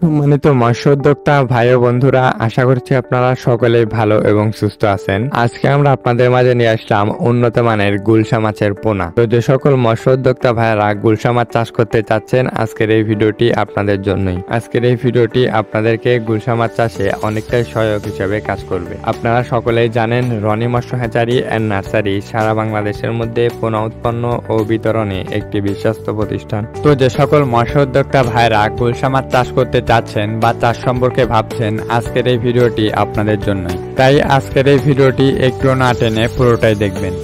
তো মৎস্য উদ্যোক্তা ভাই ও বন্ধুরা, আশা করছি আপনারা সকলেই ভালো এবং সুস্থ আছেন। আজকে আমরা আপনাদের মাঝে নিয়ে আসলাম উন্নত মানের গুলশা মাছের পোনা। তো যে সকল মৎস্য উদ্যোক্তা ভাইয়েরা গুলশা মাছ চাষ করতে চাচ্ছেন, আজকের এই ভিডিওটি আপনাদের জন্যই। আজকের এই ভিডিওটি আপনাদেরকে গুলশা মাছ চাষে অনেকটাই সহায়ক হিসেবে কাজ করবে। আপনারা সকলেই জানেন, রনি মৎস্য হ্যাচারি অ্যান্ড নার্সারি সারা বাংলাদেশের মধ্যে পোনা উৎপন্ন ও বিতরণে একটি বিশ্বস্ত প্রতিষ্ঠান। তো যে সকল মৎস্য উদ্যোক্তা ভাইয়েরা গুলশা মাছ চাষ করতে চাচ্ছেন বা চাষ সম্পর্কে ভাবছেন, আজকের এই ভিডিওটি আপনাদের জন্যই। তাই আজকের এই ভিডিওটি একটু না টেনে পুরোটাই দেখবেন।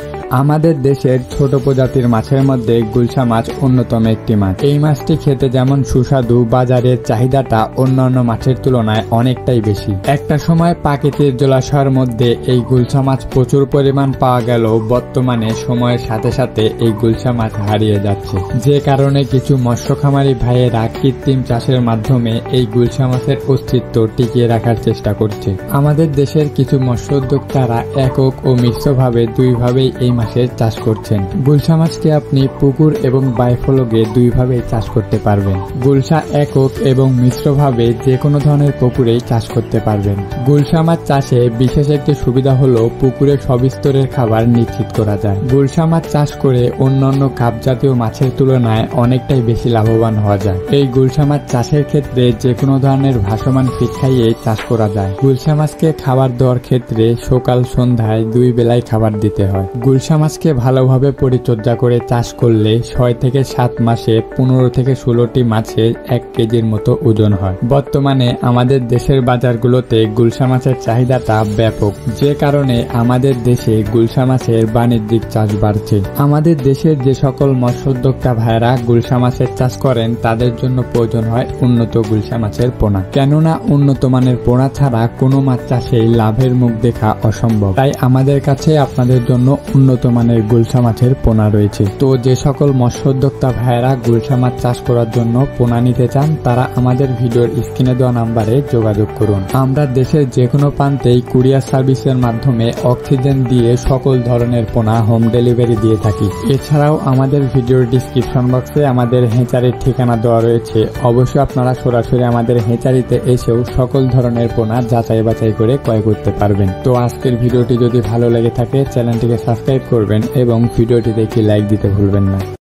আমাদের দেশের ছোট প্রজাতির মাছের মধ্যে গুলশা মাছ অন্যতম একটি মাছ। এই মাছটি খেতে যেমন সুস্বাদু, বাজারের চাহিদাটা অন্যান্য মাছের তুলনায় অনেকটাই বেশি। একটা সময় প্রাকৃতিক জলাশয়ের মধ্যে এই গুলশা মাছ প্রচুর পরিমাণ পাওয়া গেলেও বর্তমানে সময়ের সাথে সাথে এই গুলশা মাছ হারিয়ে যাচ্ছে, যে কারণে কিছু মৎস্য খামারি ভাইয়েরা কৃত্রিম চাষের মাধ্যমে এই গুলশা মাছের অস্তিত্ব টিকিয়ে রাখার চেষ্টা করছে। আমাদের দেশের কিছু মৎস্য উদ্যোক্তারা একক ও মিশ্রভাবে দুইভাবেই এই মাছের চাষ করছেন। গুলশা মাছকে আপনি পুকুর এবং বাইফলকে দুইভাবে চাষ করতে পারবেন। গুলশা একক এবং মিশ্রভাবে যে কোনো ধরনের পুকুরেই চাষ করতে পারবেন। গুলশা মাছ চাষে বিশেষ একটি সুবিধা হলো পুকুরে সব স্তরের খাবার নিশ্চিত করা যায়। গুলশা মাছ চাষ করে অন্যান্য কাপ জাতীয় মাছের তুলনায় অনেকটাই বেশি লাভবান হওয়া যায়। এই গুলশা মাছ চাষের ক্ষেত্রে যে কোনো ধরনের ভাসমান ফিড খাইয়ে চাষ করা যায়। গুলশা মাছকে খাবার দেওয়ার ক্ষেত্রে সকাল সন্ধ্যায় 2 বেলায় খাবার দিতে হয়। গুলশা মাছকে ভালোভাবে পরিচর্যা করে চাষ করলে 6 থেকে 7 মাসে 15 থেকে 16টি মাছের 1 কেজির মতো ওজন হয়। বর্তমানে আমাদের দেশের বাজারগুলোতে গুলশা মাছের চাহিদাটা ব্যাপক, যে কারণে আমাদের দেশে গুলশা মাছের বাণিজ্যিক চাষ বাড়ছে। আমাদের দেশের যে সকল মৎস্য উদ্যোক্তা ভাইয়েরা গুলশা মাছের চাষ করেন, তাদের জন্য প্রয়োজন হয় উন্নত গুলশা মাছের পোনা। কেননা উন্নত মানের পোনা ছাড়া কোনো মাছ চাষেই লাভের মুখ দেখা অসম্ভব। তাই আমাদের কাছে আপনাদের জন্য উন্নত মানের গুলশা মাছের পোনা রয়েছে। তো যে সকল মৎস্য উদ্যোক্তা ভাইয়েরা গুলশা মাছ চাষ করার জন্য পোনা নিতে চান, তারা আমাদের ভিডিওর স্ক্রিনে দেওয়া নাম্বারে যোগাযোগ করুন। আমরা দেশের যে কোনো প্রান্তেই কুরিয়ার সার্ভিসের মাধ্যমে অক্সিজেন দিয়ে সকল ধরনের পোনা হোম ডেলিভারি দিয়ে থাকি। এছাড়াও আমাদের ভিডিওর ডিসক্রিপশন বক্সে আমাদের হ্যাচারির ঠিকানা দেওয়া রয়েছে। অবশ্যই আপনারা সরাসরি আমাদের হ্যাচারিতে এসেও সকল ধরনের পোনা যাচাই বাছাই করে ক্রয় করতে পারবেন। তো আজকের ভিডিওটি যদি ভালো লেগে থাকে, চ্যানেলটিকে সাবস্ক্রাইব করবেন এবং ভিডিওটি দেখে লাইক দিতে ভুলবেন না।